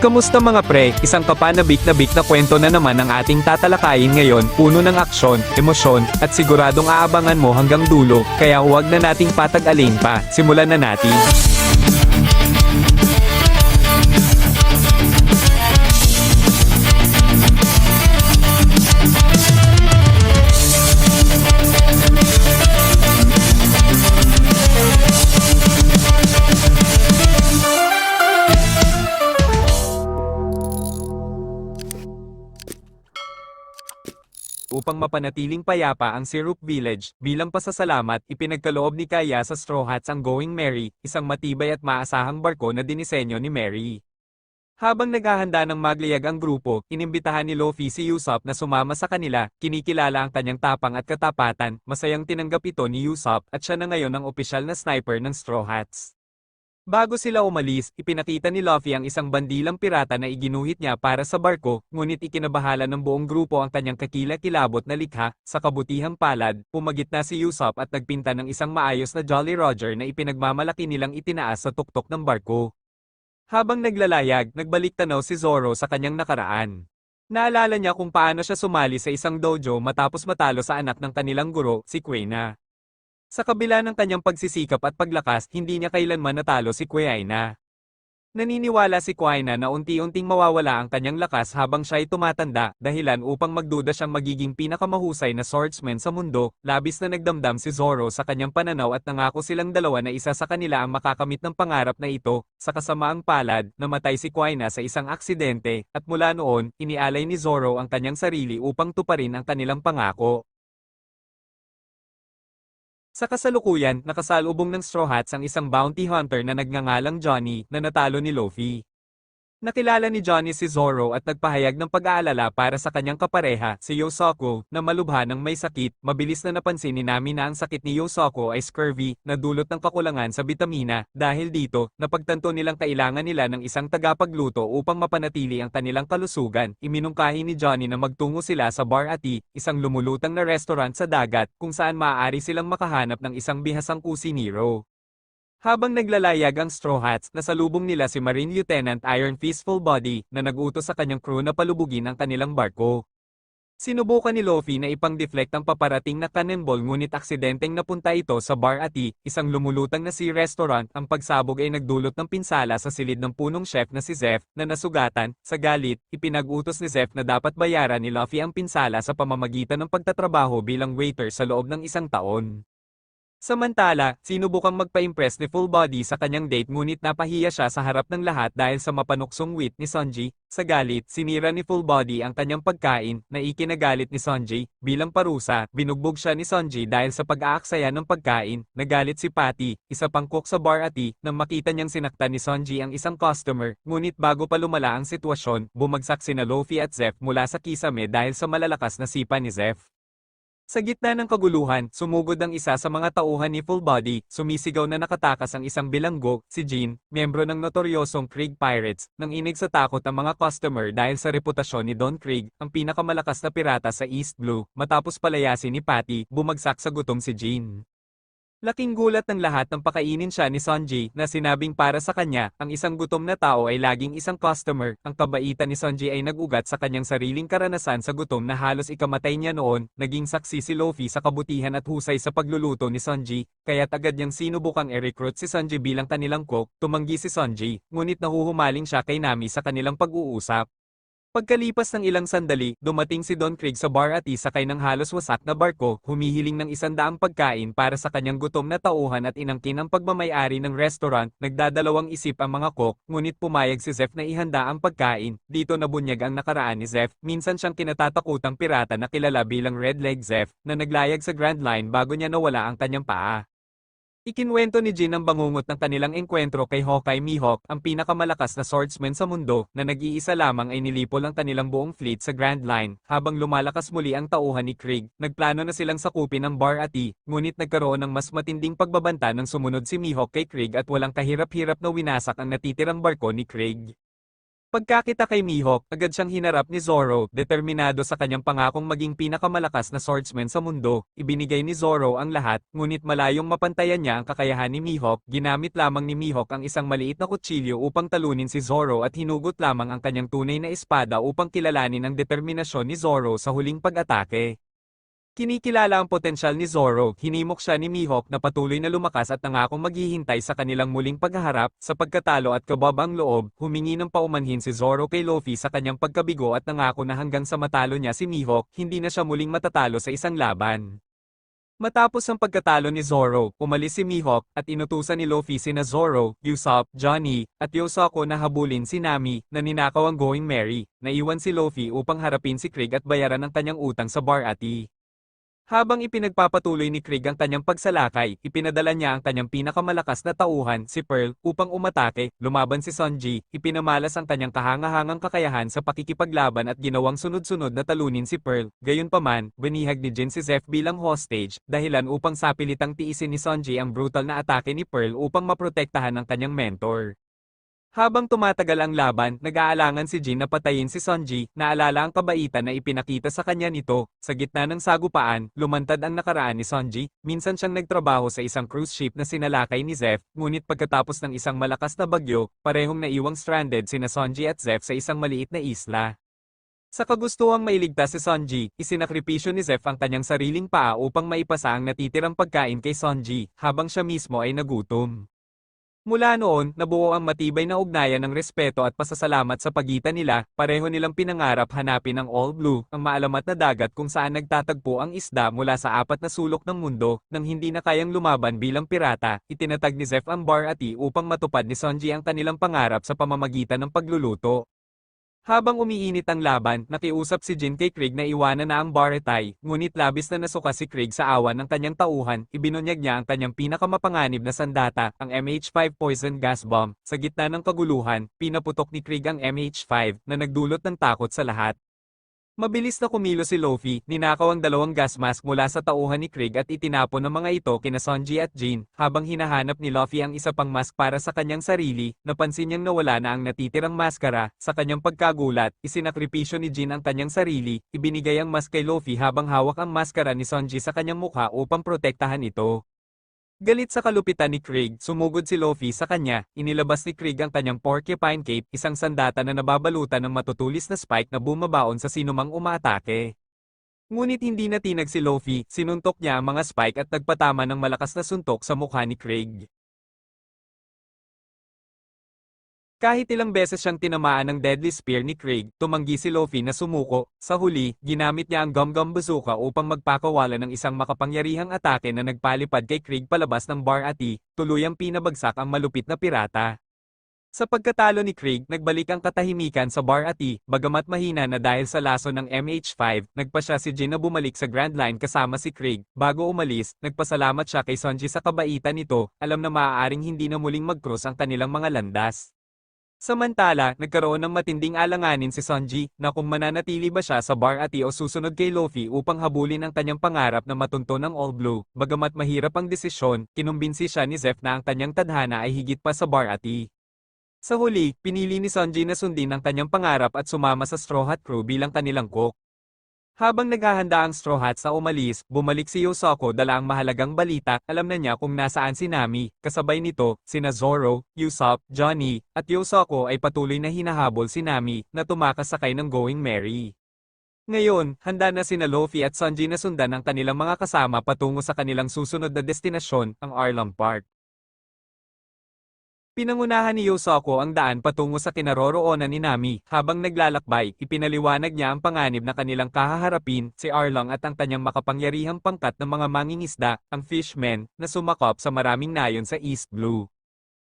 Kamusta mga pre, isang kapanabik na kwento na naman ang ating tatalakayin ngayon, puno ng aksyon, emosyon, at siguradong aabangan mo hanggang dulo, kaya huwag na nating patag-alin pa, simulan na natin. Upang mapanatiling payapa ang Syrup Village, bilang pasasalamat, ipinagkaloob ni Kaya sa Straw Hats ang Going Merry, isang matibay at maasahang barko na dinisenyo ni Mary. Habang naghahanda ng magliyag ang grupo, inimbitahan ni Luffy si Usopp na sumama sa kanila, kinikilala ang kanyang tapang at katapatan, masayang tinanggap ito ni Usopp at siya na ngayon ang opisyal na sniper ng Straw Hats. Bago sila umalis, ipinakita ni Luffy ang isang bandilang pirata na iginuhit niya para sa barko, ngunit ikinabahala ng buong grupo ang kanyang kakilakilabot na likha. Sa kabutihang palad, pumagitna si Usopp at nagpinta ng isang maayos na Jolly Roger na ipinagmamalaki nilang itinaas sa tuktok ng barko. Habang naglalayag, nagbalik tanaw si Zoro sa kanyang nakaraan. Naalala niya kung paano siya sumali sa isang dojo matapos matalo sa anak ng kanilang guro, si Kuina. Sa kabila ng kanyang pagsisikap at paglakas, hindi niya kailanman natalo si Kuina. Naniniwala si Kuina na unti-unting mawawala ang kanyang lakas habang siya ay tumatanda, dahilan upang magduda siyang magiging pinakamahusay na swordsman sa mundo. Labis na nagdamdam si Zoro sa kanyang pananaw at nangako silang dalawa na isa sa kanila ang makakamit ng pangarap na ito. Sa kasamaang palad, namatay si Kuina sa isang aksidente, at mula noon, inialay ni Zoro ang kanyang sarili upang tuparin ang kanilang pangako. Sa kasalukuyan, nakasalubong ng Straw Hats ang isang bounty hunter na nagngangalang Johnny, na natalo ni Luffy. Nakilala ni Johnny si Zoro at nagpahayag ng pag-aalala para sa kanyang kapareha, si Yosoku, na malubha ng may sakit. Mabilis na napansin ni Nami na ang sakit ni Yosoku ay scurvy, na dulot ng kakulangan sa bitamina. Dahil dito, napagtanto nilang kailangan nila ng isang tagapagluto upang mapanatili ang kanilang kalusugan. Iminungkahi ni Johnny na magtungo sila sa Bar Ati, isang lumulutang na restaurant sa dagat, kung saan maaari silang makahanap ng isang bihasang kusinero. Habang naglalayag ang Straw Hats, nasalubong nila si Marine Lieutenant Iron Fist Fullbody, na nag-utos sa kanyang crew na palubugin ang kanilang barko. Sinubukan ni Luffy na ipang-deflect ang paparating na cannonball ngunit aksidenteng napunta ito sa Bar Ati, isang lumulutang na sea restaurant. Ang pagsabog ay nagdulot ng pinsala sa silid ng punong chef na si Zeff, na nasugatan. Sa galit, ipinag-utos ni Zeff na dapat bayaran ni Luffy ang pinsala sa pamamagitan ng pagtatrabaho bilang waiter sa loob ng isang taon. Samantala, sinubukang magpa-impress ni Fullbody sa kanyang date ngunit napahiya siya sa harap ng lahat dahil sa mapanuksong wit ni Sanji. Sa galit, sinira ni Fullbody ang kanyang pagkain, na ikinagalit ni Sanji. Bilang parusa, binugbog siya ni Sanji dahil sa pag-aaksaya ng pagkain. Nagalit si Patty, isa pang cook sa Bar Ati, nang makita niyang sinaktan ni Sanji ang isang customer. Ngunit bago pa lumala ang sitwasyon, bumagsak sina Luffy at Zeff mula sa kisame dahil sa malalakas na sipa ni Zeff. Sa gitna ng kaguluhan, sumugod ang isa sa mga tauhan ni Fullbody, sumisigaw na nakatakas ang isang bilanggo, si Jean, miyembro ng notoryosong Krieg Pirates, nang inig sa takot ang mga customer dahil sa reputasyon ni Don Krieg, ang pinakamalakas na pirata sa East Blue. Matapos palayasin ni Patty, bumagsak sa gutom si Jean. Laking gulat ng lahat nang pakainin siya ni Sanji, na sinabing para sa kanya, ang isang gutom na tao ay laging isang customer. Ang kabaitan ni Sanji ay nag-ugat sa kanyang sariling karanasan sa gutom na halos ikamatay niya noon. Naging saksi si Luffy sa kabutihan at husay sa pagluluto ni Sanji, kaya't agad niyang sinubukang i-recruit si Sanji bilang kanilang cook. Tumanggi si Sanji, ngunit nahuhumaling siya kay Nami sa kanilang pag-uusap. Pagkalipas ng ilang sandali, dumating si Don Krieg sa Bar Ati sakay ng halos wasak na barko, humihiling ng 100 pagkain para sa kanyang gutom na tauhan at inangkin ang pagmamay-ari ng restaurant. Nagdadalawang isip ang mga cook, ngunit pumayag si Zeff na ihanda ang pagkain. Dito nabunyag ang nakaraan ni Zeff. Minsan siyang kinatatakutang pirata na kilala bilang Red Leg Zeff, na naglayag sa Grand Line bago niya nawala ang kanyang paa. Ikinwento ni Jin ang bangungot ng kanilang engkwentro kay Hawkeye Mihawk, ang pinakamalakas na swordsman sa mundo, na nag-iisa lamang ay nilipol ang kanilang buong fleet sa Grand Line. Habang lumalakas muli ang tauhan ni Krieg, nagplano na silang sakupin ang Bar Ati, ngunit nagkaroon ng mas matinding pagbabanta nang sumunod si Mihawk kay Krieg at walang kahirap-hirap na winasak ang natitirang barko ni Krieg. Pagkakita kay Mihawk, agad siyang hinarap ni Zoro, determinado sa kanyang pangakong maging pinakamalakas na swordsman sa mundo. Ibinigay ni Zoro ang lahat, ngunit malayong mapantayan niya ang kakayahan ni Mihawk. Ginamit lamang ni Mihawk ang isang maliit na kutsilyo upang talunin si Zoro at hinugot lamang ang kanyang tunay na espada upang kilalanin ang determinasyon ni Zoro sa huling pag-atake. Kinikilala ang potensyal ni Zoro, hinimok siya ni Mihawk na patuloy na lumakas at nangakong maghihintay sa kanilang muling paghaharap. Sa pagkatalo at kabab ang loob, humingi ng paumanhin si Zoro kay Luffy sa kanyang pagkabigo at nangako na hanggang sa matalo niya si Mihawk, hindi na siya muling matatalo sa isang laban. Matapos ang pagkatalo ni Zoro, umalis si Mihawk at inutusan ni Luffy sina Zoro, Usopp, Johnny, at Yosako na habulin si Nami na ninakaw ang Going Merry. Naiwan si Luffy upang harapin si Krieg at bayaran ang kanyang utang sa Bar-Ati. Habang ipinagpapatuloy ni Krieg ang kanyang pagsalakay, ipinadala niya ang kanyang pinakamalakas na tauhan, si Pearl, upang umatake. Lumaban si Sanji, ipinamalas ang kanyang kahangahangang kakayahan sa pakikipaglaban at ginawang sunod-sunod na talunin si Pearl. Gayunpaman, binihag ni Jin si Zeph bilang hostage, dahilan upang sapilitang tiisin ni Sanji ang brutal na atake ni Pearl upang maprotektahan ang kanyang mentor. Habang tumatagal ang laban, nag-aalangan si Jin na patayin si Sanji, naalala ang kabaitan na ipinakita sa kanya nito. Sa gitna ng sagupaan, lumantad ang nakaraan ni Sanji. Minsan siyang nagtrabaho sa isang cruise ship na sinalakay ni Zeph, ngunit pagkatapos ng isang malakas na bagyo, parehong naiwang stranded sina Sanji at Zeph sa isang maliit na isla. Sa kagustuhang mailigtas si Sanji, isinakripisyo ni Zeph ang kanyang sariling paa upang maipasa ang natitirang pagkain kay Sanji, habang siya mismo ay nagutom. Mula noon, nabuo ang matibay na ugnayan ng respeto at pasasalamat sa pagitan nila. Pareho nilang pinangarap hanapin ang All Blue, ang maalamat na dagat kung saan nagtatagpo ang isda mula sa apat na sulok ng mundo. Nang hindi na kayang lumaban bilang pirata, itinatag ni Zeph ang Bar-Ati upang matupad ni Sanji ang kanilang pangarap sa pamamagitan ng pagluluto. Habang umiinit ang laban, nakiusap si Jin kay Krieg na iwanan na ang Bar-Ati, ngunit labis na nasuka si Krieg sa awa ng kanyang tauhan. Ibinunyag niya ang kanyang pinakamapanganib na sandata, ang MH5 Poison Gas Bomb. Sa gitna ng kaguluhan, pinaputok ni Krieg ang MH5 na nagdulot ng takot sa lahat. Mabilis na kumilos si Luffy, ninakaw ang dalawang gas mask mula sa tauhan ni Krieg at itinapon ng mga ito kina Sanji at Jin. Habang hinahanap ni Luffy ang isa pang mask para sa kanyang sarili, napansin niyang nawala na ang natitirang maskara. Sa kanyang pagkagulat, isinakripisyo ni Jin ang kanyang sarili, ibinigay ang mask kay Luffy habang hawak ang maskara ni Sanji sa kanyang mukha upang protektahan ito. Galit sa kalupitan ni Krieg, sumugod si Luffy sa kanya. Inilabas ni Krieg ang kanyang Porcupine Cape, isang sandata na nababalutan ng matutulis na spike na bumabaon sa sinumang umaatake. Ngunit hindi natinag si Luffy, sinuntok niya ang mga spike at nagpatama ng malakas na suntok sa mukha ni Krieg. Kahit ilang beses siyang tinamaan ng Deadly Spear ni Krieg, tumanggi si Luffy na sumuko. Sa huli, ginamit niya ang Gum Gum Bazooka upang magpakawala ng isang makapangyarihang atake na nagpalipad kay Krieg palabas ng Bar-Ati, tuluyang pinabagsak ang malupit na pirata. Sa pagkatalo ni Krieg, nagbalik ang katahimikan sa Bar-Ati, bagamat mahina na dahil sa laso ng MH5, nagpasya si Jin na bumalik sa Grand Line kasama si Krieg. Bago umalis, nagpasalamat siya kay Sanji sa kabaitan nito, alam na maaaring hindi na muling mag-cross ang kanilang mga landas. Samantala, nagkaroon ng matinding alanganin si Sanji, na kung mananatili ba siya sa Bar-Ati o susunod kay Luffy upang habulin ang kanyang pangarap na matunto ng All Blue. Bagamat mahirap ang desisyon, kinumbinsi siya ni Zeph na ang kanyang tadhana ay higit pa sa Bar-Ati. Sa huli, pinili ni Sanji na sundin ang kanyang pangarap at sumama sa Straw Hat Crew bilang kanilang cook. Habang naghahanda ang Straw Hats sa umalis, bumalik si Yosako dala ang mahalagang balita. Alam na niya kung nasaan si Nami. Kasabay nito, sina Zoro, Usopp, Johnny, at Yosako ay patuloy na hinahabol si Nami na tumakas sakay ng Going Merry. Ngayon, handa na sina Luffy at Sanji na sundan ang kanilang mga kasama patungo sa kanilang susunod na destinasyon, ang Arlong Park. Pinangunahan ni Yosako ang daan patungo sa kinaroroonan ni Nami. Habang naglalakbay, ipinaliwanag niya ang panganib na kanilang kahaharapin, si Arlong at ang kanyang makapangyarihang pangkat ng mga mangingisda, ang Fishmen, na sumakop sa maraming nayon sa East Blue.